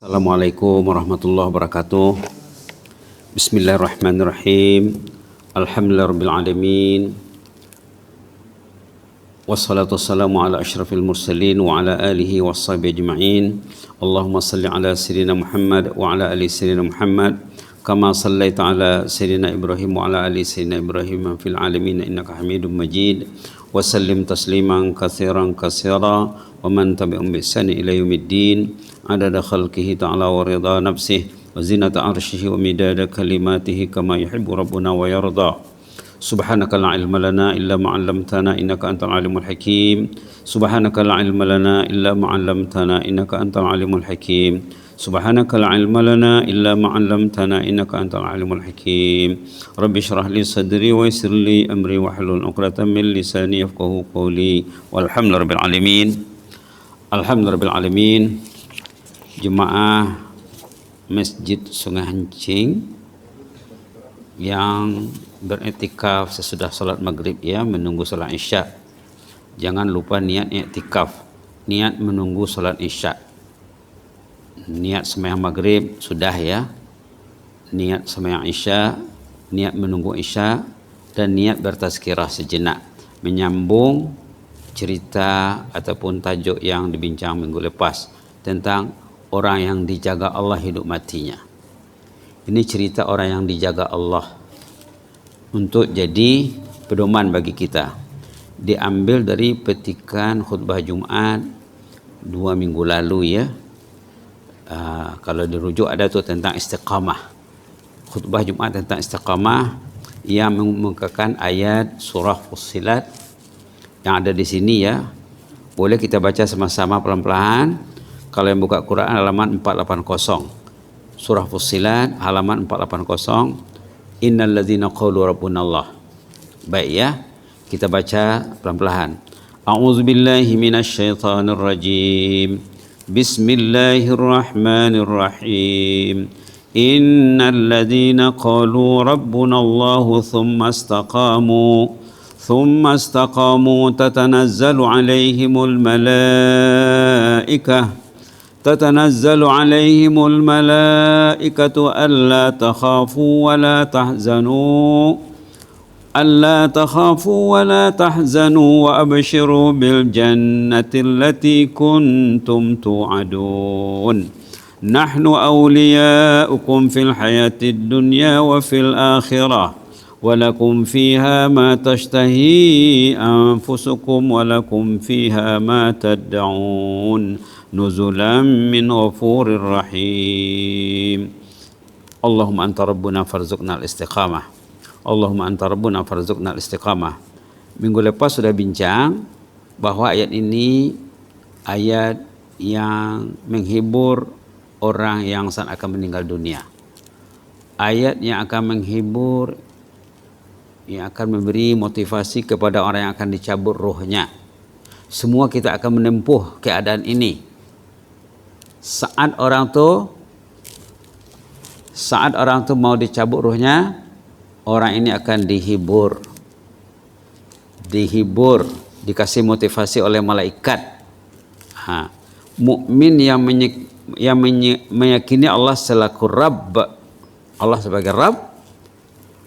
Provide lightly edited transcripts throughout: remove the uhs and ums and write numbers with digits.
Assalamualaikum warahmatullahi wabarakatuh. Bismillahirrahmanirrahim. Alhamdulillahirabbil alamin. Wassalatu wassalamu ala asyrafil mursalin wa ala alihi washabihi ajma'in. Allahumma salli ala sayyidina Muhammad wa ala ali sayyidina Muhammad kama sallaita ala sayyidina Ibrahim wa ala ali sayyidina Ibrahim fil alamin innaka Hamidum Majid. Wa sallim tasliman katsiran katsira wa man tabi'ahum bi ihsan ila yaumiddin. Adada khalqihi ta'ala wa ridha nafsihi wa zinata arshihi wa midada kalimatihi kama yuhibbu rabbuna wa yarda. Subhanaka la ilma lana illa ma 'allamtana innaka antal alimul hakim. Subhanaka la ilma lana illa ma 'allamtana innaka antal alimul hakim. Subhanaka la ilma lana illa ma 'allamtana innaka antal alimul hakim. Rabbi shrah li sadri wa yassir li amri wahlul 'uqdatam min lisani yafqahu qawli. Walhamdulillahirabbil alamin. Alhamdulillahirabbil alamin. Jemaah Masjid Sungai Hancing yang beriktikaf sesudah salat maghrib ya, menunggu salat isya. Jangan lupa niat iktikaf, niat menunggu salat isya. Niat sembahyang maghrib sudah ya, niat sembahyang isya, niat menunggu isya, dan niat bertazkirah sejenak, menyambung cerita ataupun tajuk yang dibincang minggu lepas tentang orang yang dijaga Allah hidup matinya. Ini cerita orang yang dijaga Allah untuk jadi pedoman bagi kita. Diambil dari petikan khutbah Jumat 2 minggu lalu ya. Kalau dirujuk ada tu tentang istiqamah. Khutbah Jumat tentang istiqamah yang mengemukakan ayat surah Fussilat yang ada di sini ya. Boleh kita baca sama-sama pelan-pelan. Kalau yang buka Quran halaman 480. Surah Fussilat halaman 480. Innal ladzina qalu rabbunallah. Baik ya, kita baca pelan-pelan. A'udzubillahi minasyaitonir rajim. Bismillahirrahmanirrahim. Innal ladzina qalu rabbunallahu thumma istaqamu tatanazzalu alaihimul malaikah تتنزل عليهم الملائكة ألا تخافوا ولا تحزنوا وأبشروا بالجنة التي كنتم توعدون نحن أولياؤكم في الحياة الدنيا وفي الآخرة ولكم فيها ما تشتهي أنفسكم ولكم فيها ما تدعون نزلا من غفور رحيم اللهم أنت ربنا فارزقنا الاستقامة اللهم أنت ربنا فارزقنا الاستقامة. Minggu lepas sudah bincang bahwa ayat ini ayat yang menghibur orang yang saat akan meninggal dunia, ayat yang akan menghibur, yang akan memberi motivasi kepada orang yang akan dicabut rohnya. Semua kita akan menempuh keadaan ini. Saat orang tu mau dicabut rohnya, orang ini akan dihibur, dikasih motivasi oleh malaikat. Mukmin yang meyakini Allah selaku Rabb, Allah sebagai Rabb,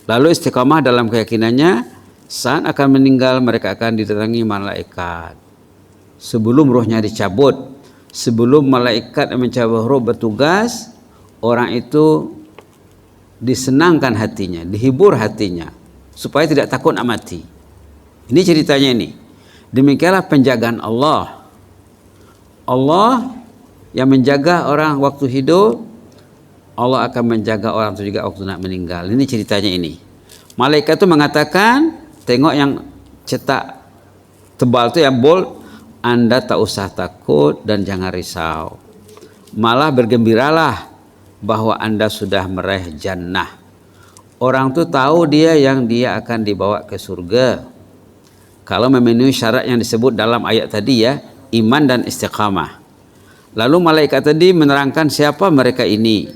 lalu istiqamah dalam keyakinannya, saat akan meninggal mereka akan didatangi malaikat. Sebelum rohnya dicabut, sebelum malaikat yang mencabut roh bertugas, orang itu disenangkan hatinya, dihibur hatinya, supaya tidak takut nak mati. Ini ceritanya ini. Demikianlah penjagaan Allah. Allah yang menjaga orang waktu hidup, Allah akan menjaga orang itu juga waktu nak meninggal. Ini ceritanya ini. Malaikat itu mengatakan, tengok yang cetak tebal itu yang bold, Anda tak usah takut dan jangan risau. Malah bergembiralah bahwa Anda sudah meraih jannah. Orang itu tahu dia akan dibawa ke surga kalau memenuhi syarat yang disebut dalam ayat tadi ya, iman dan istiqamah. Lalu malaikat tadi menerangkan siapa mereka ini.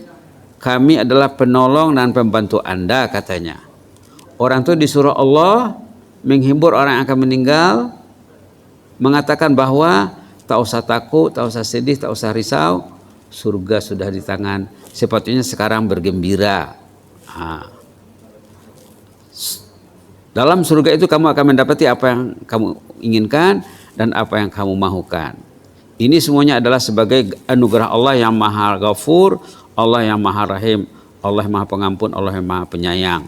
Kami adalah penolong dan pembantu Anda, katanya. Orang itu disuruh Allah menghibur orang yang akan meninggal, mengatakan bahwa tak usah takut, tak usah sedih, tak usah risau. surga sudah di tangan, sepatutnya sekarang bergembira. Dalam surga itu kamu akan mendapati apa yang kamu inginkan dan apa yang kamu mahukan. Ini semuanya adalah sebagai anugerah Allah yang Maha Ghafur, Allah yang Maha Rahim, Allah yang Maha Pengampun, Allah yang Maha Penyayang.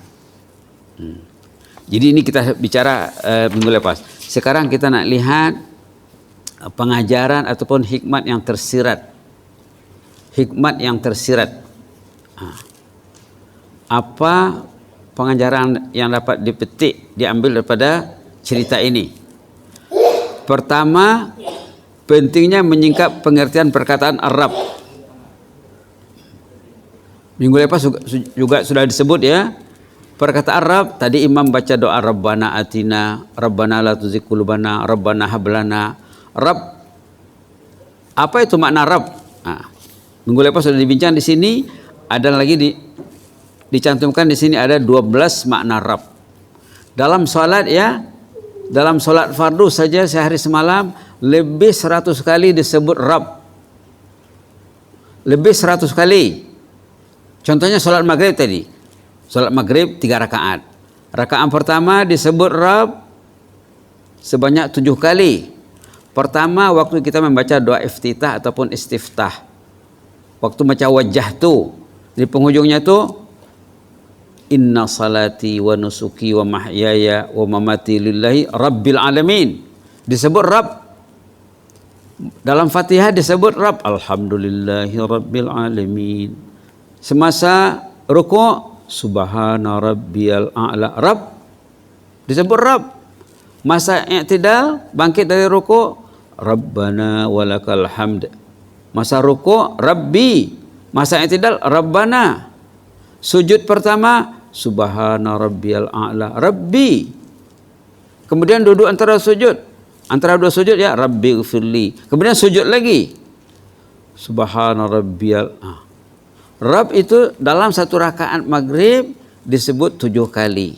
Jadi ini kita bicara minggu lepas. Sekarang kita nak lihat pengajaran ataupun hikmat yang tersirat. Hikmat yang tersirat. Apa pengajaran yang dapat dipetik, diambil daripada cerita ini? Pertama, pentingnya menyingkap pengertian perkataan Arab. Minggu lepas juga sudah disebut ya. Perkataan Arab, tadi imam baca doa Rabbana atina, Rabbana la tuzigh qulubana, Rabbana hablana. Rabb, apa itu makna Rabb? Minggu lepas sudah dibincang di sini, ada lagi dicantumkan di sini ada 12 makna Rabb. Dalam salat ya, dalam salat fardu saja sehari semalam lebih 100 kali disebut Rabb. Lebih 100 kali. Contohnya salat maghrib tadi. Salat maghrib 3 rakaat. Rakaat pertama disebut Rabb sebanyak 7 kali. Pertama waktu kita membaca doa iftitah ataupun istiftah. Waktu baca wajah tu, di penghujungnya tu inna salati wa nusuki wa mahyaya wa mamati lillahi rabbil alamin. Disebut Rabb. Dalam Fatihah disebut Rabb, alhamdulillahi rabbil alamin. Semasa rukuk subhana rabbiyal a'la, Rabb disebut Rabb. Masa i'tidal bangkit dari rukuk, Rabbana walakal hamd. Masa rukuk, Rabbi. Masa i'tidal, Rabbana. Sujud pertama, subhana rabbiyal a'la, Rabbi. Kemudian duduk antara sujud, antara dua sujud ya, Rabbi ghfirli. Kemudian sujud lagi, subhana rabbiyal a'la. Rabb itu dalam satu rakaat maghrib disebut 7 kali.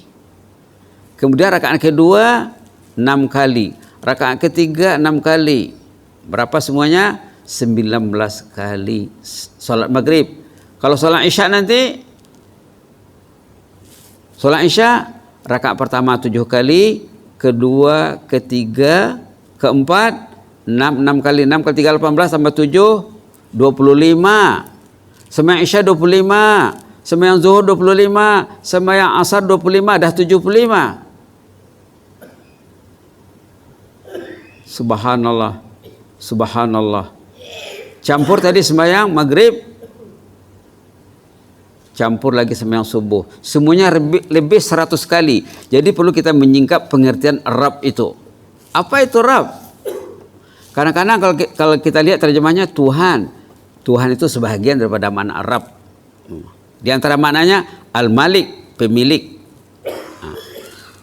Kemudian rakaat kedua 6 kali. Rakaat ketiga 6 kali. Berapa semuanya? 19 kali salat maghrib. Kalau salat isya nanti, salat isya rakaat pertama 7 kali, kedua, ketiga, keempat 6 kali. 6 kali 3 18 tambah 7 25. Sembahyang Isya 25, sembahyang Zuhur 25, sembahyang Asar 25, dah 75. Subhanallah. Subhanallah. Campur tadi sembahyang maghrib, campur lagi sembahyang subuh. Semuanya lebih 100 kali. Jadi perlu kita menyingkap pengertian Rabb itu. Apa itu Rabb? Kadang-kadang kalau kita lihat terjemahnya Tuhan. Tuhan itu sebahagian daripada makna Arab. Di antara maknanya Al-Malik, pemilik.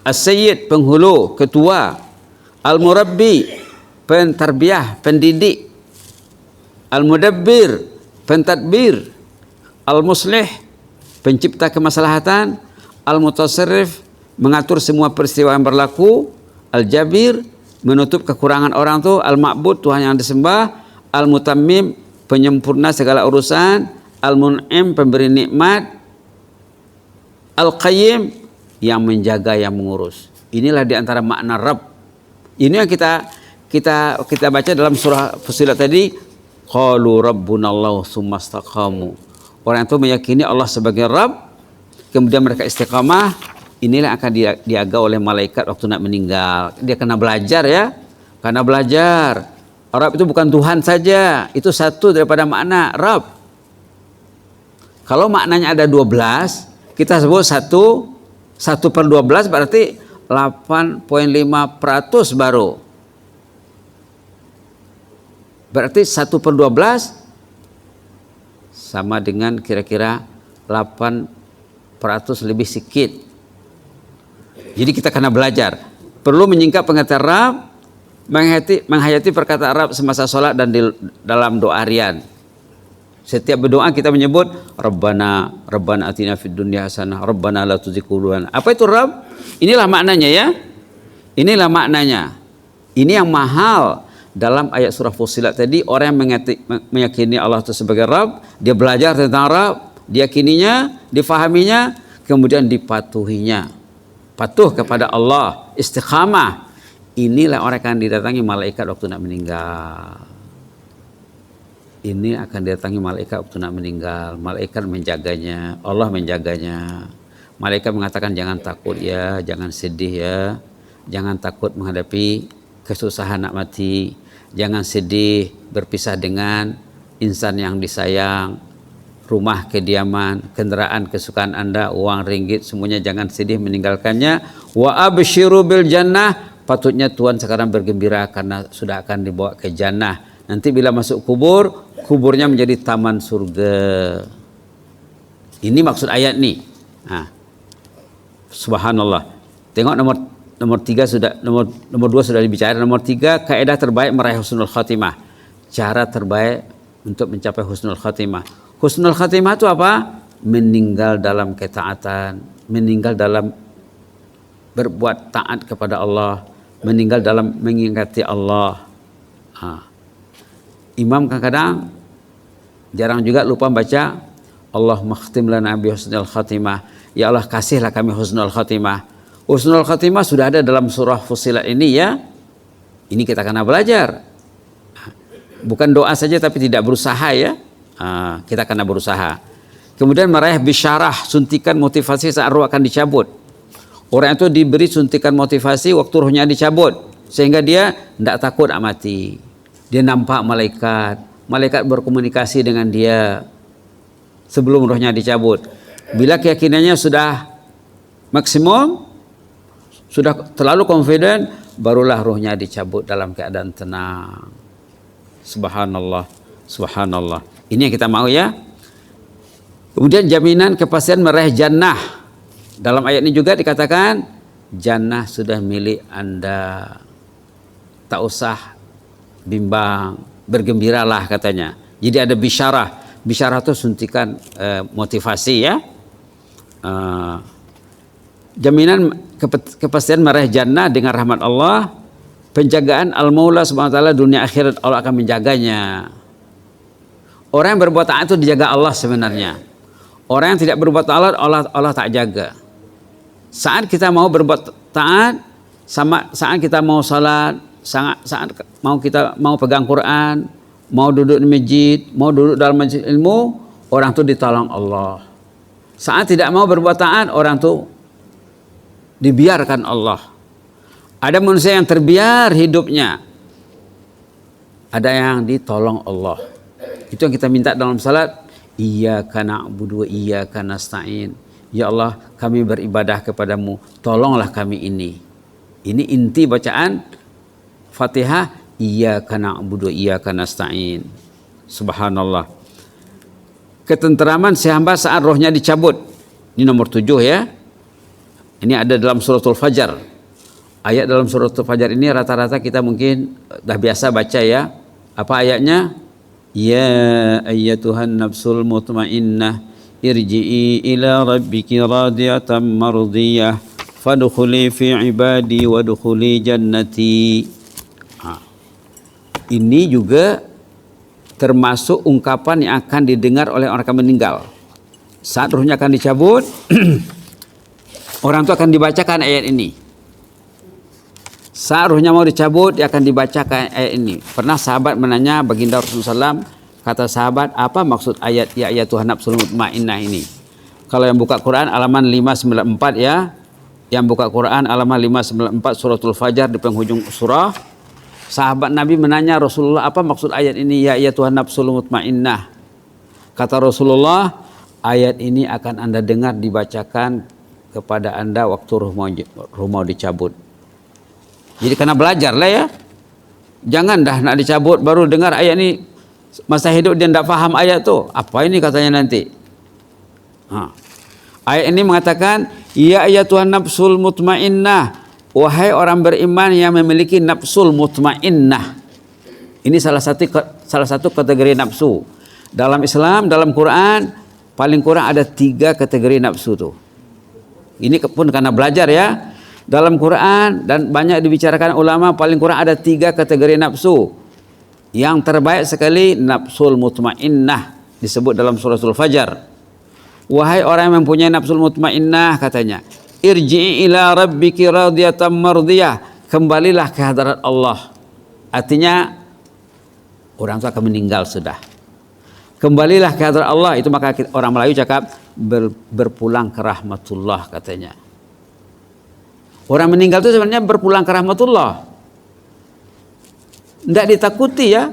As-Sayyid, penghulu, ketua. Al-Murabbi, pentarbiyah, pendidik. Al-Mudabbir, pentadbir. Al-Muslih, pencipta kemaslahatan. Al-Mutasarrif, mengatur semua peristiwa yang berlaku. Al-Jabir, menutup kekurangan orang itu. Al-Ma'bud, Tuhan yang disembah. Al-Mutammim, penyempurna segala urusan. Al-Mun'im, pemberi nikmat. Al-Qayyim, yang menjaga, yang mengurus. Inilah diantara makna Rabb. Ini yang kita baca dalam surah Fussilat tadi. Qalu rabbunallahu tsumma istaqamu. Orang itu meyakini Allah sebagai Rabb, kemudian mereka istiqamah. Inilah yang akan dijaga oleh malaikat waktu nak meninggal. Dia kena belajar ya. Karena belajar. Rabb itu bukan Tuhan saja, itu satu daripada makna Rabb. Kalau maknanya ada 12, kita sebut 1/12 berarti 8,5% baru. Berarti 1/12 sama dengan kira-kira 8% lebih sedikit. Jadi kita kena belajar. Perlu menyingkap pengertian Rabb, menghayati perkataan Arab semasa sholat dan dalam doa harian. Setiap berdoa kita menyebut Rabbana atina fid dunya hasanah, Rabbana la tuzigh qulubana. Apa itu Rabb? Inilah maknanya ya. Inilah maknanya. Ini yang mahal. dalam ayat surah Fussilat tadi, orang yang meyakini Allah itu sebagai Rabb, dia belajar tentang Rabb, diyakininya, difahaminya, kemudian dipatuhinya. Patuh kepada Allah, istiqamah. Inilah orang yang akan didatangi malaikat waktu nak meninggal. Ini akan didatangi malaikat waktu nak meninggal. Malaikat menjaganya, Allah menjaganya. Malaikat mengatakan jangan takut ya, jangan sedih ya, jangan takut menghadapi kesusahan nak mati, jangan sedih berpisah dengan insan yang disayang, rumah kediaman, kendaraan kesukaan Anda, uang ringgit, semuanya jangan sedih meninggalkannya. Wa absyiru bil jannah, patutnya Tuhan sekarang bergembira karena sudah akan dibawa ke jannah. Nanti bila masuk kubur, kuburnya menjadi taman surga. Ini maksud ayat nih. Nah, subhanallah. Tengok nomor 3 sudah, nomor 2 sudah dibicara. Nomor 3, kaidah terbaik meraih husnul khatimah. Cara terbaik untuk mencapai husnul khatimah. Husnul khatimah itu apa? Meninggal dalam ketaatan, meninggal dalam berbuat taat kepada Allah, meninggal dalam mengingati Allah. Imam kadang-kadang jarang juga lupa baca Allahumma khtim lana bi husnul khatimah. Ya Allah, kasihlah kami husnul khatimah. Husnul khatimah sudah ada dalam surah Fussilat ini ya. Ini kita kena belajar. Bukan doa saja tapi tidak berusaha ya. Kita kena berusaha. Kemudian meraih bisyarah, suntikan motivasi saat ruh akan dicabut. Orang itu diberi suntikan motivasi waktu ruhnya dicabut, sehingga dia tidak takut mati. Dia nampak malaikat, malaikat berkomunikasi dengan dia sebelum ruhnya dicabut. Bila keyakinannya sudah maksimum, sudah terlalu confident, barulah ruhnya dicabut dalam keadaan tenang. Subhanallah, subhanallah. Ini yang kita mau ya. Kemudian jaminan kepastian meraih jannah. Dalam ayat ini juga dikatakan jannah sudah milik Anda. Tak usah bimbang, bergembiralah katanya. Jadi ada bisyarah. Bisyarah itu suntikan motivasi ya. Jaminan kepastian meraih jannah dengan rahmat Allah. Penjagaan Al-Maula Subhanahu wa taala dunia akhirat, Allah akan menjaganya. Orang yang berbuat taat itu dijaga Allah sebenarnya. Orang yang tidak berbuat taat Allah tak jaga. Saat kita mau berbuat taat, sama saat kita mau salat, saat kita mau pegang Quran, mau duduk di masjid, mau duduk dalam majlis ilmu, orang itu ditolong Allah. Saat tidak mau berbuat taat, orang itu dibiarkan Allah. Ada manusia yang terbiar hidupnya, ada yang ditolong Allah. Itu yang kita minta dalam salat. Iyyaka na'budu wa iyyaka nasta'in. Ya Allah, kami beribadah kepadamu, tolonglah kami ini. Ini inti bacaan Fatihah. Iyyaka na'budu wa iyyaka nasta'in. Subhanallah. Ketenteraman si hamba saat rohnya dicabut. Ini nomor 7 ya. Ini ada dalam suratul Fajar. Ayat dalam suratul Fajar ini rata-rata kita mungkin dah biasa baca ya. Apa ayatnya? Ya ayyatuhan nafsul mutmainnah irji'i ila rabbiki radiyatan mardiyah fadkhuli fi ibadi wadkhuli jannati. Ini juga termasuk ungkapan yang akan didengar oleh orang yang meninggal. Saat ruhnya akan dicabut, orang itu akan dibacakan ayat ini. Saat ruhnya mau dicabut, dia akan dibacakan ayat ini. Pernah sahabat menanya baginda Rasulullah SAW, kata sahabat, apa maksud ayat ya Tuhan nafsul mutmainnah ini? Kalau yang buka Quran halaman 594 ya, yang buka Quran halaman 594 suratul Fajar di penghujung surah, sahabat Nabi menanya Rasulullah, apa maksud ayat ini ya Tuhan nafsul mutmainnah? Kata Rasulullah, ayat ini akan Anda dengar dibacakan kepada Anda waktu ruh mau dicabut. Jadi kena belajar lah ya. Jangan dah nak dicabut baru dengar ayat ini. Masa hidup dia tidak faham ayat tu. Apa ini katanya nanti? Ayat ini mengatakan, ya Tuhan nafsul mutmainnah. Wahai orang beriman yang memiliki nafsul mutmainnah. Ini salah satu kategori nafsu. Dalam Islam, dalam Quran, paling kurang ada 3 kategori nafsu tu. Ini pun karena belajar ya. Dalam Quran dan banyak dibicarakan ulama, paling kurang ada 3 kategori nafsu. Yang terbaik sekali nafsul mutmainnah, disebut dalam suratul Fajar. Wahai orang yang mempunyai nafsul mutmainnah, katanya, irji'i ila rabbiki radiyatan mardiyah, kembalilah ke hadirat Allah. Artinya orang itu akan meninggal sudah. Kembalilah ke hadirat Allah, itu maka orang Melayu cakap berpulang ke rahmatullah, katanya. Orang meninggal itu sebenarnya berpulang ke rahmatullah. Tidak ditakuti ya.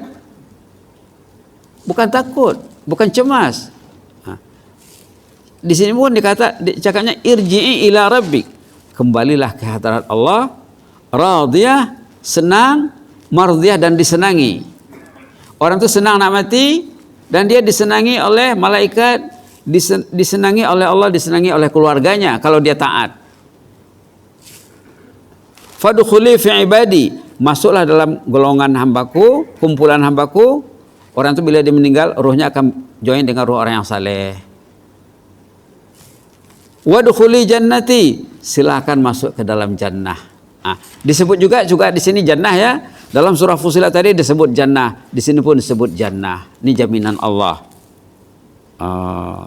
Bukan takut, bukan cemas. Nah, di sini pun dicakapnya irji'i ila rabbik. Kembalilah ke hadirat Allah, radiyah, senang, mardiyah, dan disenangi. Orang itu senang nak mati dan dia disenangi oleh malaikat, disenangi oleh Allah, disenangi oleh keluarganya kalau dia taat. Fadkhuli fi ibadi, masuklah dalam golongan hambaku, kumpulan hambaku. Orang itu bila dia meninggal, ruhnya akan join dengan ruh orang yang saleh. Wadkhuli jannati, silakan masuk ke dalam jannah. Nah, disebut juga di sini jannah ya. Dalam surah Fussilat tadi disebut jannah, di sini pun disebut jannah. Ini jaminan Allah.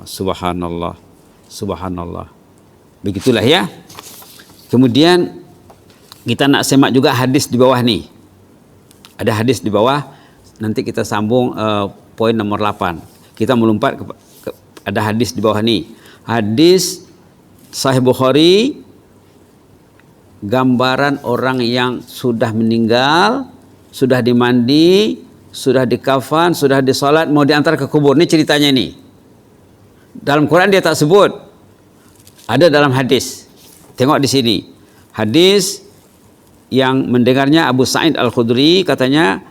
Subhanallah, subhanallah. Begitulah ya. Kemudian kita nak semak juga hadis di bawah nih. Ada hadis di bawah. Nanti kita sambung poin nomor 8. Kita melompat ada hadis di bawah nih. Hadis Sahih Bukhari, gambaran orang yang sudah meninggal, sudah dimandi, sudah dikafan, sudah disolat, mau diantar ke kubur. Ini ceritanya nih. Dalam Quran dia tak sebut. Ada dalam hadis. Tengok di sini. Hadis yang mendengarnya Abu Sa'id Al-Khudri, katanya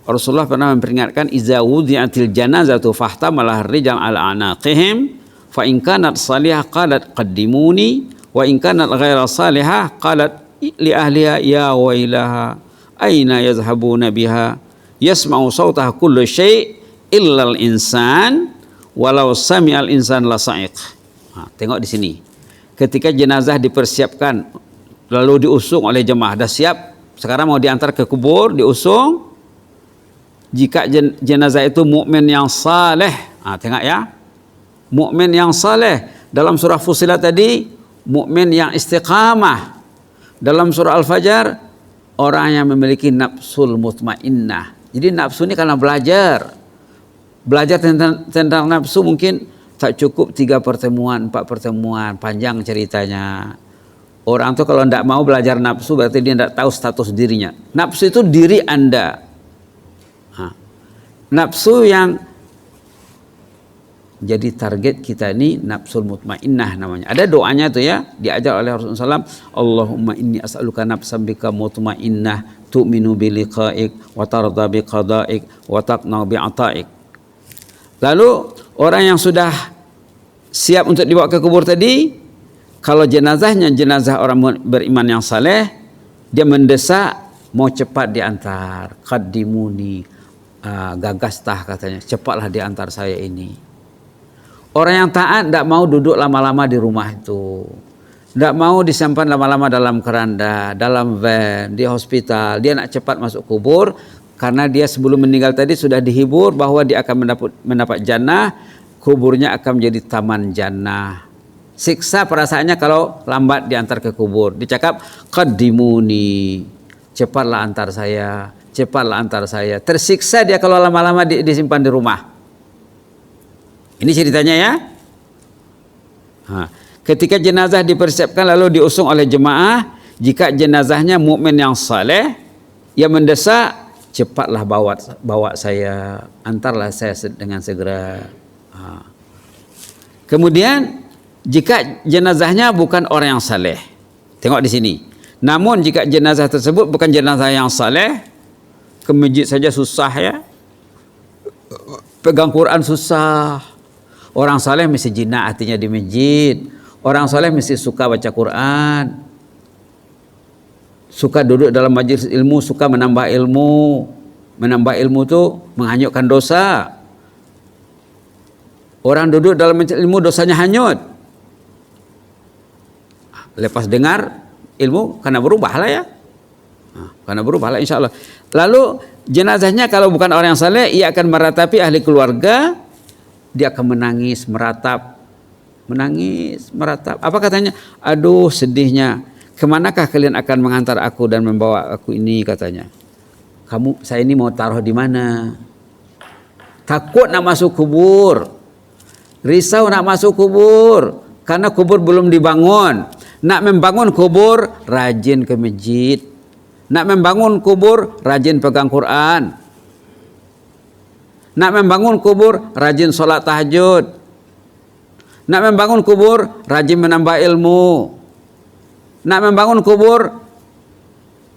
Rasulullah pernah memperingatkan, iza wudi'atil janazatu fahtamalah rijal ala anaqihim fa in kanat salihah qalat qaddimuni wa in kanat ghaira salihah qalat li ahliha ya wailaha aina yazhabuna biha yasma'u sautaha kullu syai' illa al-insan walau sami'al insan la sa'iq. Tengok di sini. Ketika jenazah dipersiapkan lalu diusung oleh jemaah, dah siap, sekarang mau diantar ke kubur, diusung. Jika jenazah itu mukmin yang saleh, tengok ya, mukmin yang saleh. Dalam surah Fussilat tadi, mukmin yang istiqamah. Dalam surah Al-Fajar, orang yang memiliki nafsul mutmainnah. Jadi nafsu ini karena belajar tentang nafsu mungkin tak cukup 3 pertemuan, 4 pertemuan, panjang ceritanya. Orang tuh kalau tidak mau belajar nafsu berarti dia tidak tahu status dirinya. Nafsu itu diri Anda. Nafsu yang jadi target kita ini nafsul mutmainnah namanya. Ada doanya tuh ya, diajar oleh Rasulullah SAW. Allahumma inni as'aluka nafsan bika mutmainnah tu'minu bi liqa'ik wa tarda bi qada'ik wa taqna bi ata'ik. Lalu orang yang sudah siap untuk dibawa ke kubur tadi, kalau jenazahnya jenazah orang beriman yang saleh, dia mendesak mau cepat diantar. Qaddimuni, gagas tah katanya, cepatlah diantar saya ini. Orang yang taat tidak mau duduk lama-lama di rumah itu, tidak mau disimpan lama-lama dalam keranda, dalam van, di hospital. Dia nak cepat masuk kubur karena dia sebelum meninggal tadi sudah dihibur bahwa dia akan mendapat jannah, kuburnya akan menjadi taman jannah. Siksa perasaannya kalau lambat diantar ke kubur. Dicakap qaddimuni, cepatlah antar saya, cepatlah antar saya. Tersiksa dia kalau lama-lama disimpan di rumah. Ini ceritanya ya. Ketika jenazah dipersiapkan lalu diusung oleh jemaah, jika jenazahnya mukmin yang saleh, ia mendesak, cepatlah bawa saya, antarlah saya dengan segera. Kemudian jika jenazahnya bukan orang yang saleh, tengok di sini. Namun jika jenazah tersebut bukan jenazah yang saleh, ke masjid saja susah ya, pegang Quran susah. Orang saleh mesti jinak hatinya di masjid. Orang saleh mesti suka baca Quran, suka duduk dalam majelis ilmu, suka menambah ilmu. Menambah ilmu itu menghanyutkan dosa. Orang duduk dalam majelis ilmu dosanya hanyut. Lepas dengar ilmu karena berubah lah ya. Karena berubahlah insya Allah. Lalu jenazahnya kalau bukan orang yang saleh, ia akan meratapi ahli keluarga, dia akan menangis, meratap. Apa katanya? Aduh sedihnya, kemanakah kalian akan mengantar aku dan membawa aku ini, katanya. Saya ini mau taruh di mana? Takut nak masuk kubur, risau nak masuk kubur, karena kubur belum dibangun. Nak membangun kubur, rajin ke masjid. Nak membangun kubur, rajin pegang Quran. Nak membangun kubur, rajin sholat tahajud. Nak membangun kubur, rajin menambah ilmu. Nak membangun kubur,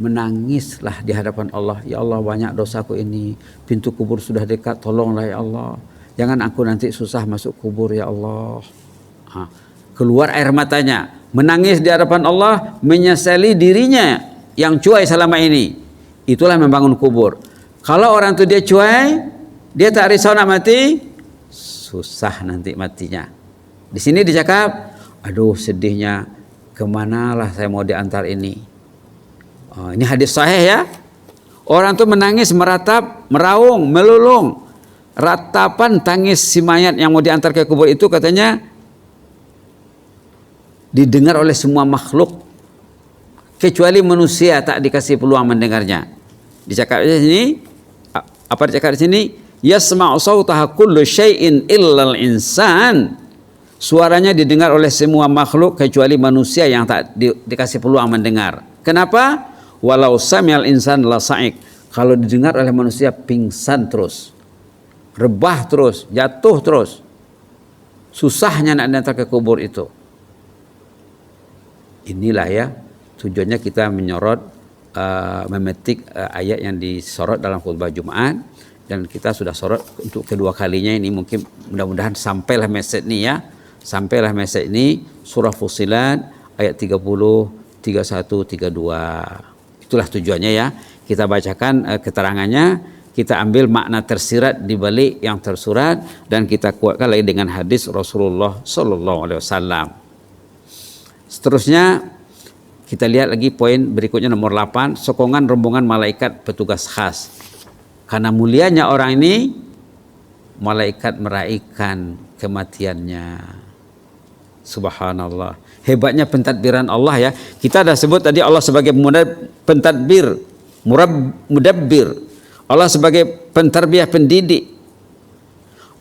menangislah di hadapan Allah. Ya Allah, banyak dosaku ini. Pintu kubur sudah dekat, tolonglah ya Allah. Jangan aku nanti susah masuk kubur ya Allah. Keluar air matanya, menangis di hadapan Allah, menyesali dirinya yang cuai selama ini. Itulah membangun kubur. Kalau orang itu dia cuai, dia tak risau nak mati, susah nanti matinya. Di sini dicakap, aduh sedihnya, kemanalah saya mau diantar ini. Ini hadis sahih ya. Orang itu menangis, meratap, meraung, melulung. Ratapan tangis si mayat yang mau diantar ke kubur itu katanya didengar oleh semua makhluk, kecuali manusia tak dikasih peluang mendengarnya. Dicakap di sini, apa dicakap di sini? Yasma'u sautaha kullu syai'in illal insan. Suaranya didengar oleh semua makhluk kecuali manusia yang tak dikasih peluang mendengar. Kenapa? Walau sami'al insan la sa'ik. Kalau didengar oleh manusia pingsan terus, rebah terus, jatuh terus. Susahnya nak datang ke kubur itu. Inilah ya tujuannya kita menyorot, memetik ayat yang disorot dalam khutbah Jumat, dan kita sudah sorot untuk kedua kalinya ini. Mungkin mudah-mudahan sampailah message ini ya, sampailah message ini surah Fussilat ayat 30, 31, 32. Itulah tujuannya ya. Kita bacakan keterangannya, kita ambil makna tersirat di balik yang tersurat, dan kita kuatkan lagi dengan hadis Rasulullah Sallallahu Alaihi Wasallam. Seterusnya kita lihat lagi poin berikutnya nomor 8, sokongan rombongan malaikat petugas khas. Karena mulianya orang ini, malaikat meraihkan kematiannya. Subhanallah. Hebatnya pentadbiran Allah ya. Kita dah sebut tadi Allah sebagai pentadbir, mudabbir. Allah sebagai pentarbiyah, pendidik.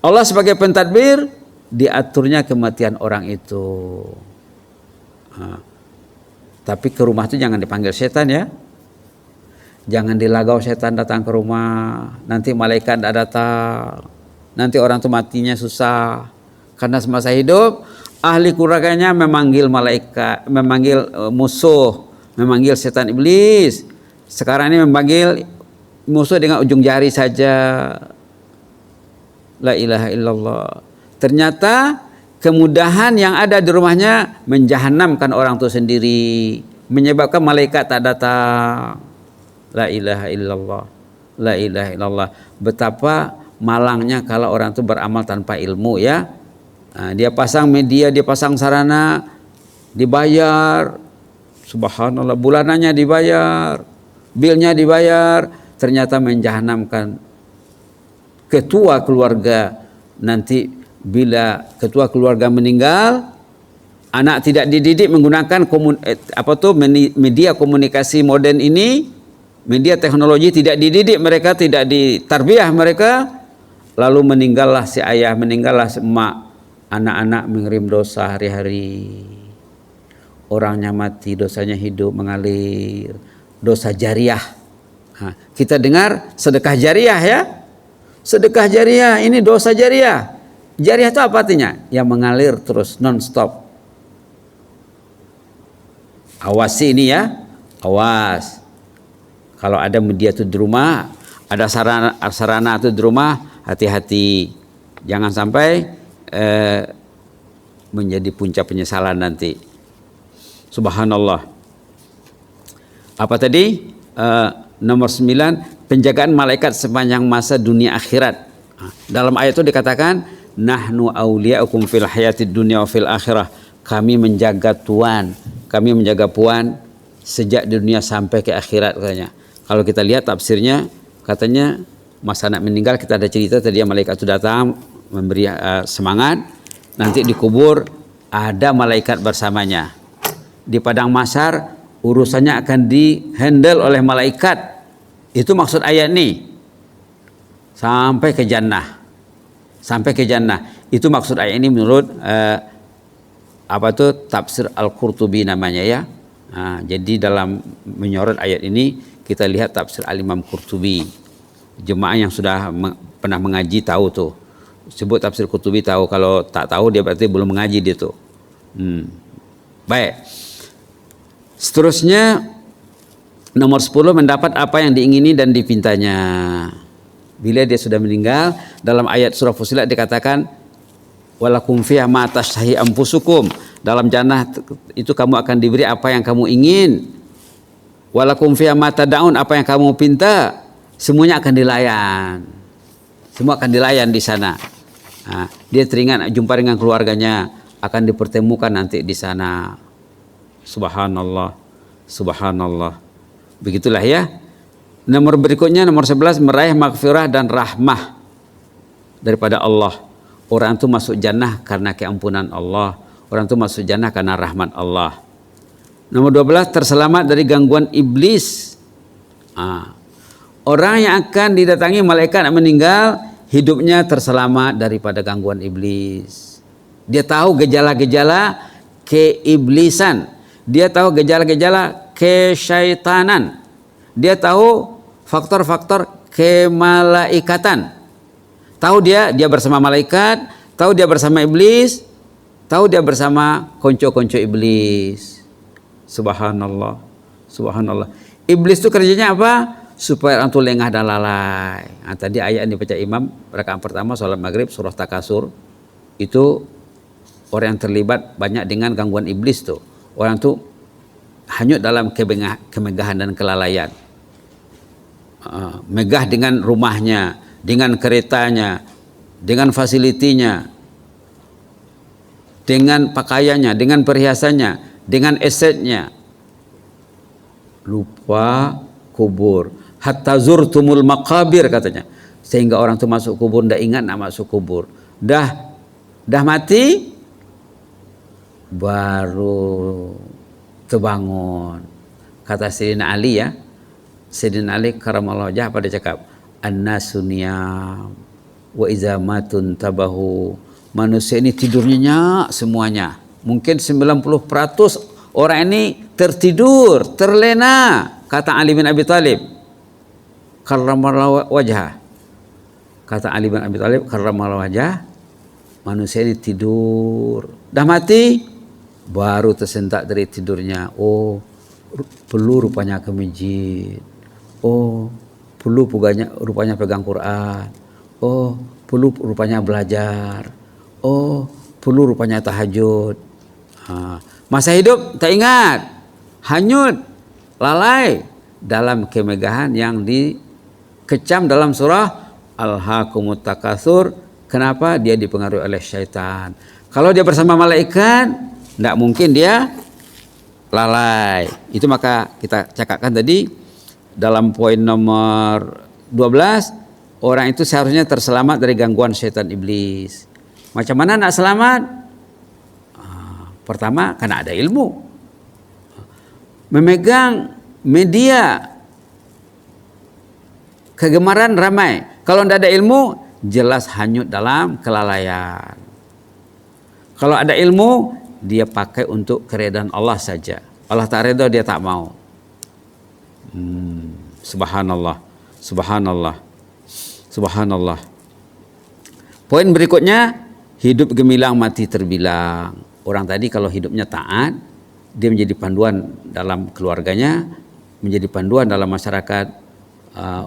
Allah sebagai pentadbir, diaturnya kematian orang itu. Tapi ke rumah itu jangan dipanggil setan ya. Jangan dilagau setan datang ke rumah. Nanti malaikat tidak datang. Nanti orang itu matinya susah. Karena semasa hidup ahli keluarganya memanggil malaikat, memanggil musuh, memanggil setan iblis. Sekarang ini memanggil musuh dengan ujung jari saja. La ilaha illallah. Ternyata kemudahan yang ada di rumahnya menjahanamkan orang itu sendiri, menyebabkan malaikat tak datang. La ilaha illallah. La ilaha illallah. Betapa malangnya kalau orang itu beramal tanpa ilmu ya. Dia pasang media, dia pasang sarana, dibayar. Subhanallah, bulanannya dibayar, bilnya dibayar, ternyata menjahanamkan ketua keluarga. Nanti bila ketua keluarga meninggal, anak tidak dididik menggunakan media komunikasi modern ini, media teknologi, tidak dididik mereka, tidak ditarbiyah mereka, lalu meninggallah si ayah, meninggallah si emak, anak-anak mengirim dosa hari-hari. Orangnya mati, dosanya hidup mengalir, dosa jariah. Kita dengar sedekah jariah ya, sedekah jariah ini dosa jariah. Jariah itu apa artinya? Yang mengalir terus non-stop. Awasi ini ya, awas. Kalau ada media itu di rumah, ada sarana itu di rumah, hati-hati. Jangan sampai menjadi puncak penyesalan nanti. Subhanallah. Apa tadi? Nomor 9, penjagaan malaikat sepanjang masa dunia akhirat. Dalam ayat itu dikatakan, nahnu awliya'ukum fil hayatid dunya wa fil akhirah. Kami menjaga tuan, kami menjaga puan sejak dunia sampai ke akhirat katanya. Kalau kita lihat tafsirnya katanya masa anak meninggal kita ada cerita tadi ya, malaikat itu datang memberi semangat, nanti dikubur ada malaikat bersamanya. Di padang mahsyar urusannya akan dihandle oleh malaikat. Itu maksud ayat nih. Sampai ke jannah. Sampai ke jannah. Itu maksud ayat ini menurut tafsir Al-Qurtubi namanya ya. Nah, jadi dalam menyorot ayat ini kita lihat tafsir Al-Imam Qurtubi. Jemaah yang sudah pernah mengaji tahu tuh. Sebut tafsir Qurtubi tahu, kalau tak tahu dia berarti belum mengaji dia tuh. Baik. Seterusnya nomor 10, mendapat apa yang diingini dan dipintanya. Bila dia sudah meninggal, dalam ayat surah Fussilat dikatakan walakum fiha ma tashtahi anfusukum, dalam jannah itu kamu akan diberi apa yang kamu ingin. Walakum fiha ma tad'un, apa yang kamu pinta semuanya akan dilayan. Semua akan dilayan di sana. Nah, dia teringat jumpa dengan keluarganya, akan dipertemukan nanti di sana. Subhanallah, subhanallah. Begitulah ya. Nomor berikutnya nomor 11, meraih maghfirah dan rahmah daripada Allah. Orang itu masuk jannah karena keampunan Allah. Orang itu masuk jannah karena rahmat Allah. Nomor 12, terselamat dari gangguan iblis. Orang yang akan didatangi malaikat meninggal, hidupnya terselamat daripada gangguan iblis. Dia tahu gejala-gejala keiblisan. Dia tahu gejala-gejala kesyaitanan. Dia tahu faktor-faktor kemalaikatan. Tahu dia bersama malaikat, tahu dia bersama iblis, tahu dia bersama konco-konco iblis. Subhanallah, subhanallah. Iblis itu kerjanya apa? Supaya orang itu lengah dan lalai. Nah, tadi ayat yang dibaca imam rakaat pertama sholat maghrib surah Takasur, itu orang yang terlibat banyak dengan gangguan iblis tuh. Orang tuh hanyut dalam kemegahan dan kelalaian. Megah dengan rumahnya, dengan keretanya, dengan fasilitinya, dengan pakaiannya, dengan perhiasannya, dengan esetnya. Lupa kubur. Hatta zurtumul maqabir katanya. Sehingga orang itu masuk kubur ndak ingat nak masuk kubur. Dah mati baru terbangun. Kata Sayyidina Ali ya. Sayyidina Ali karamallahu wajhah pada cakap, "An-nasu niyam wa iza matun tabahu." Manusia ini tidurnya nyak semuanya. Mungkin 90% orang ini tertidur, terlena. Kata Ali bin Abi Thalib, karramallahu wajhah. Kata Ali bin Abi Thalib, karramallahu wajhah, manusia ini tidur. Dah mati, baru tersentak dari tidurnya. Oh, perlu rupanya ke masjid. Oh, perlu rupanya pegang Quran. Oh, perlu rupanya belajar. Oh, perlu rupanya tahajud. Masa hidup tak ingat, hanyut, lalai dalam kemegahan yang dikecam dalam surah Al-Hakumut Takatsur. Kenapa? Dia dipengaruhi oleh syaitan. Kalau dia bersama malaikat, tidak mungkin dia lalai. Itu maka kita cakapkan tadi dalam poin nomor 12, orang itu seharusnya terselamat dari gangguan syaitan iblis. Macam mana nak selamat? Pertama, karena ada ilmu. Memegang media kegemaran ramai. Kalau tidak ada ilmu, jelas hanyut dalam kelalaian. Kalau ada ilmu, dia pakai untuk keredaan Allah saja. Allah tak redha, dia tak mau. Subhanallah, subhanallah, subhanallah. Poin berikutnya, hidup gemilang mati terbilang. Orang tadi kalau hidupnya taat, dia menjadi panduan dalam keluarganya, menjadi panduan dalam masyarakat.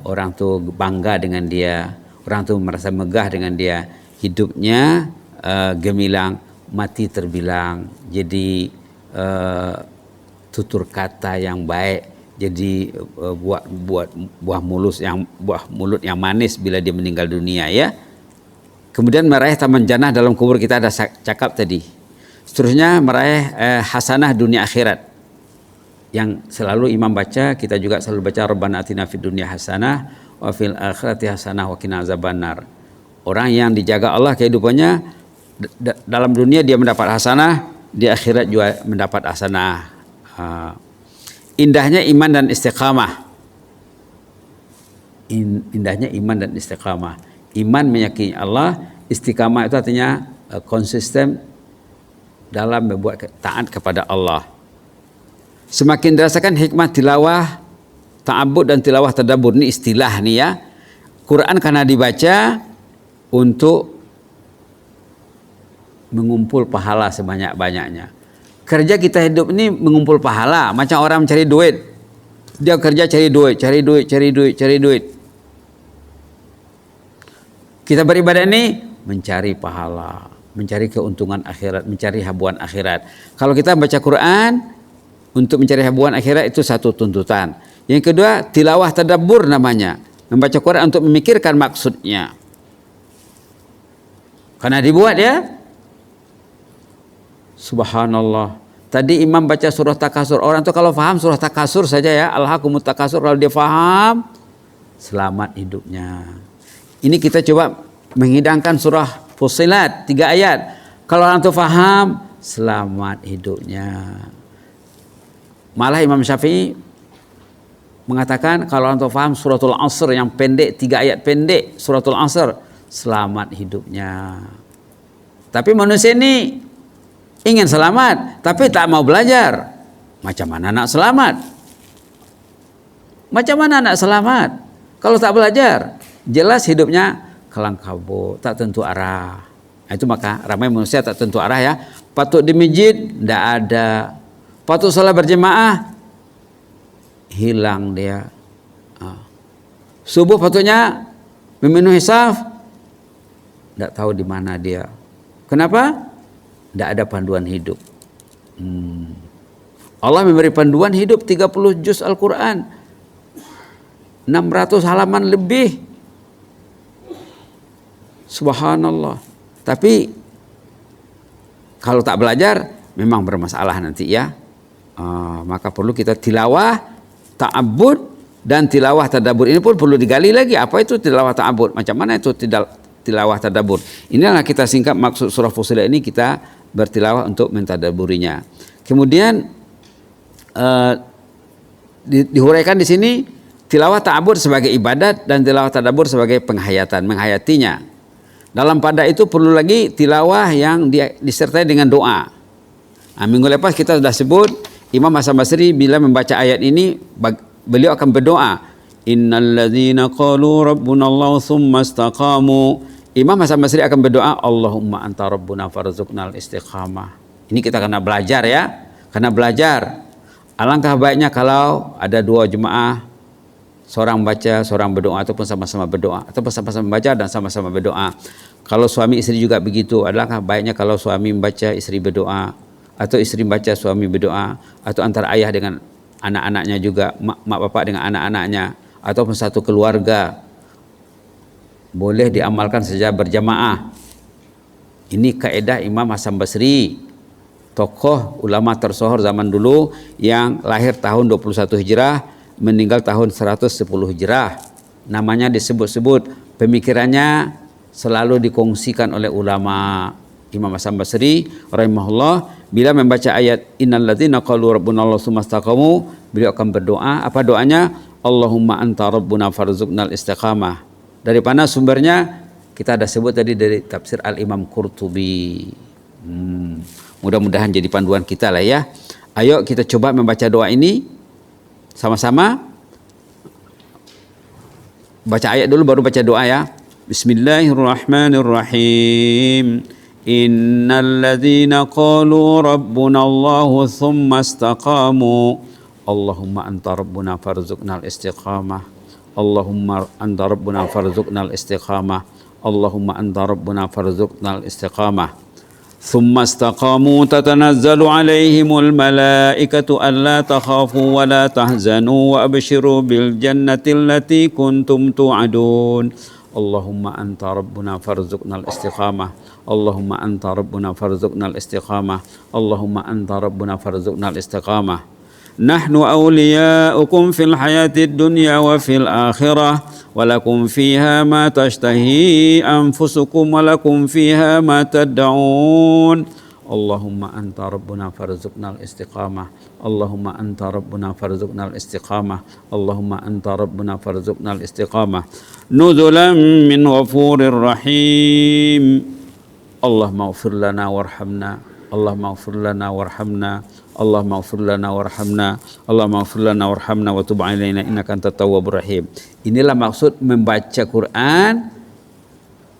Orang tuh bangga dengan dia, orang tuh merasa megah dengan dia. Hidupnya gemilang mati terbilang. Jadi tutur kata yang baik, jadi buah mulut yang manis bila dia meninggal dunia ya. Kemudian meraih taman jannah dalam kubur, kita ada cakap tadi. Seterusnya meraih hasanah dunia akhirat. yang selalu imam baca, kita juga selalu baca Rabbana atina fid dunya hasanah wa fil akhirati hasanah wa qina azabannar. Orang yang dijaga Allah kehidupannya, dalam dunia dia mendapat hasanah, di akhirat juga mendapat hasanah. Indahnya iman dan istiqamah. Indahnya iman dan istiqamah. Iman meyakini Allah, istiqamah itu artinya konsisten dalam membuat taat kepada Allah. Semakin dirasakan hikmah tilawah, ta'abbud dan tilawah tadabbur, ini istilah nih ya. Quran karena dibaca untuk mengumpul pahala sebanyak-banyaknya. Kerja kita hidup ini mengumpul pahala, macam orang mencari duit. Dia kerja cari duit. Kita beribadah ini mencari pahala, mencari keuntungan akhirat, mencari habuan akhirat. Kalau kita baca Quran untuk mencari habuan akhirat itu satu tuntutan. Yang kedua, tilawah tadabbur namanya. Membaca Quran untuk memikirkan maksudnya. Karena dibuat ya. Subhanallah. Tadi imam baca surah Takasur. Orang tuh kalau faham surah Takasur saja ya, Alhaakumut Takasur, kalau dia faham, selamat hidupnya. Ini kita coba menghidangkan surah Fussilat 3 ayat. Kalau orang tuh faham, selamat hidupnya. Malah Imam Syafi'i mengatakan kalau orang tuh faham suratul Asr yang pendek, 3 ayat pendek, suratul Asr, selamat hidupnya. Tapi manusia ini ingin selamat, tapi tak mau belajar. Macam mana nak selamat? Macam mana nak selamat? Kalau tak belajar, jelas hidupnya kelang kabut, tak tentu arah. Nah, itu maka ramai manusia tak tentu arah ya. Patut di masjid, tidak ada. Patut salat berjemaah, hilang dia. Subuh patutnya memenuhi saf, tidak tahu di mana dia. Kenapa? Tidak ada panduan hidup. Allah memberi panduan hidup 30 juz Al-Quran, 600 halaman lebih. Subhanallah. Tapi kalau tak belajar memang bermasalah nanti ya. Maka perlu kita tilawah, ta'abbud dan tilawah tadabbur. Ini pun perlu digali lagi. Apa itu tilawah ta'abbud? Macam mana itu tilawah tadabbur? Inilah kita singkat maksud surah Fussilat ini, kita bertilawah untuk mentadabburinya. Kemudian dihuraikan di sini tilawah ta'abbud sebagai ibadat dan tilawah tadabbur sebagai penghayatan, menghayatinya. Dalam pada itu perlu lagi tilawah yang disertai dengan doa. Minggu lepas kita sudah sebut Imam Hasan Basri bila membaca ayat ini beliau akan berdoa, innalladzina qalu rabbunallahu tsumma istaqamu. Imam Hasan Basri akan berdoa, Allahumma anta rabbuna farzuqnal istiqamah. Ini kita kena belajar ya, kena belajar. Alangkah baiknya kalau ada 2 jemaah, seorang baca, seorang berdoa, ataupun sama-sama berdoa, ataupun sama-sama membaca dan sama-sama berdoa. Kalau suami istri juga begitu, alangkah baiknya kalau suami membaca, istri berdoa, atau istri membaca, suami berdoa, atau antara ayah dengan anak-anaknya juga, mak bapak dengan anak-anaknya, ataupun satu keluarga. Boleh diamalkan secara berjamaah. Ini kaedah Imam Hasan Basri, tokoh ulama tersohor zaman dulu yang lahir tahun 21 Hijrah, meninggal tahun 110 Hijrah. Namanya disebut-sebut, pemikirannya selalu dikongsikan oleh ulama. Imam Hasan Basri rahimahullah bila membaca ayat innalladzina qalu rabbunallahu tsumma istaqamu, beliau akan berdoa. Apa doanya? Allahumma anta rabbuna farzuqnal istiqamah. Dari mana sumbernya? Kita ada sebut tadi dari tafsir Al-Imam Qurtubi. Mudah-mudahan jadi panduan kita lah ya. Ayo kita coba membaca doa ini sama-sama. Baca ayat dulu baru baca doa ya. Bismillahirrahmanirrahim. Innalladzina qalu rabbunallahu tsumma istaqamu. Allahumma anta rabbuna farzuqnal istiqamah. Allahumma anta rabbuna farzuqnal istiqamah. Allahumma anta rabbuna farzuqnal istiqamah. Tsumma istaqamu tatanazzalu alaihimul malaikatu alla takhafu wa la tahzanu wa abshiru bil jannati allati kuntum tu'adun. Allahumma anta rabbuna farzuqnal istiqamah. Allahumma anta rabbuna farzuqnal istiqamah. Allahumma anta rabbuna farzuqnal istiqamah. nahnu awliya'ukum fil hayatid dunya wa fil akhirah wa lakum fiha ma tashtahi anfusukum wa lakum fiha ma tad'un. Allahumma anta rabbuna farzuqnal istiqamah. Allahumma anta rabbuna farzuqnal istiqamah. Allahumma anta rabbuna farzuqnal istiqamah. Nuzulan min ghafurir rahim. Allahumma ighfir lana warhamna. Allahumma ighfir lana warhamna. Allahumma ighfir lana warhamna. Allahumma ighfir lana warhamna wa tub 'alaina innaka antat tawwabur rahim. Inilah maksud membaca Quran,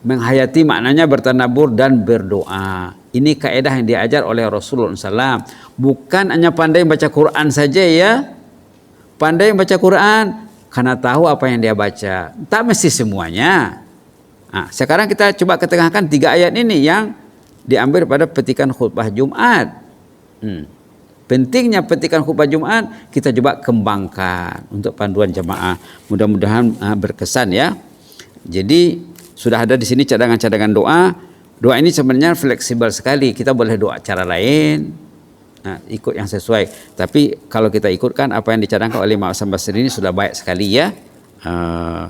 menghayati maknanya, bertadabbur dan berdoa. Ini kaidah yang diajar oleh Rasulullah SAW. Bukan hanya pandai baca Quran saja ya. Pandai baca Quran karena tahu apa yang dia baca. Tak mesti semuanya. Nah, sekarang kita coba ketengahkan 3 ayat ini yang diambil pada petikan khutbah Jumat. Pentingnya petikan khutbah Jumat kita coba kembangkan untuk panduan jamaah. Mudah-mudahan berkesan ya. Jadi sudah ada di sini cadangan-cadangan doa. Doa ini sebenarnya fleksibel sekali. Kita boleh doa cara lain, ikut yang sesuai. Tapi kalau kita ikutkan apa yang dicadangkan oleh Imam Hasan Basri ini sudah baik sekali ya.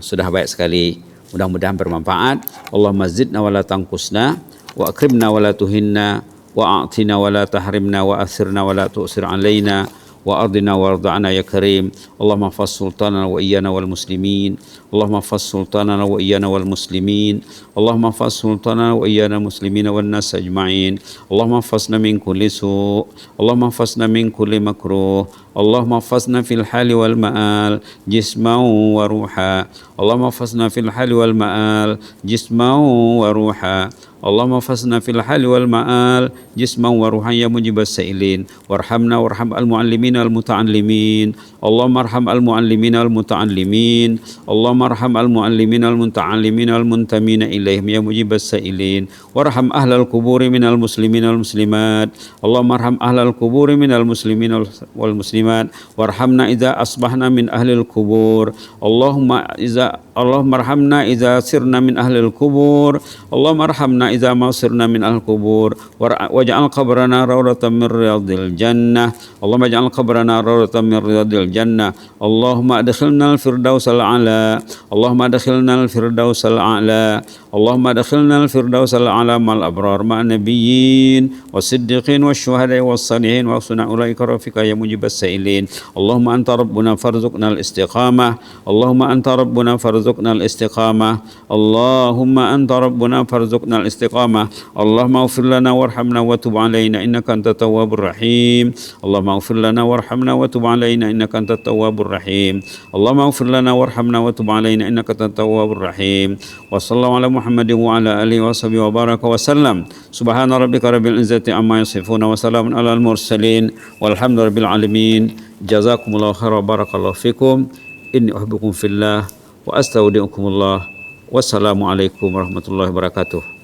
Sudah baik sekali. Mudah-mudahan bermanfaat. Allahumma zidna wa la tanqusna, wa akrimna wa la tuhinna, wa a'tina wa la tahrimna, wa athirna wa la tu'sir alaina, wa ardina warda'na ya karim. Allahumma fas sultanana wa iyana wal muslimin. Allahumma fas sultanana wa iyana wal muslimin. Allahumma fas sultanana wa iyana muslimina wan nas ajma'in. Allahumma fasna min kulli su'. Allahumma fasna min kulli makruh. Allahumma fasna fil hali wal ma'al jisman wa ruha. Allahumma fasna fil hali wal ma'al jisman wa ruha. Allahumma fasna fil hali wal ma'al jisman wa ruhan ya mujibas sa'ilin. Warhamna warham al muallimin al muta'allimin. Allahumma arham al muallimin al muta'allimin. Allahumma arham al muallimin al muta'allimin al muntamina ilaihim ya mujibas sa'ilin. Warham ahlal kuburi min al muslimin al muslimat. Allahumma arham ahlal kuburi min al muslimin wal muslimat. Warhamna idza asbahna min ahlil kubur. Allahumma arhamna idza sirna min ahlil kubur. Allahumma arhamna idza ma sirna min ahlil kubur. Waj'al qabrana rawdatan min riyadil jannah. Allahumma ij'al qabrana rawdatan min riyadil jannah. Allahumma adkhilna al-firdausal a'la. Allahumma adkhilna al-firdausal a'la. Allahumma adkhilna al-firdausal a'la ma'al abrar ma'an nabiyyin was-siddiqin wasyuhada'i was-salihin wa husna ulaika rafiqa ya mujibas sa'ilin. Allahumma anta rabbuna farzuqna al-istiqamah. Allahumma anta rabbuna farzuqna al-istiqamah. Allahumma anta rabbuna farzuqna al-istiqamah. Allahumma ighfir lana warhamna wa tub 'alaina innaka antat tawwabur rahim. Allahumma ighfir lana warhamna wa tub 'alaina innaka antat tawwabur rahim. Allahumma ighfir lana warhamna wa tub 'alaina innaka antat tawwabur rahim. Wa sallallahu ala Muhammadin wa ala alihi wa sahbihi wa baraka wa sallam. Subhana rabbika rabbil izzati amma yasifun wa salamun alal mursalin walhamdulillahi rabbil alamin. Jazakumullahu khairan barakallahu fikum. Inni uhibbukum fillah wa astaudiukumullah. Wassalamu alaikum warahmatullahi wabarakatuh.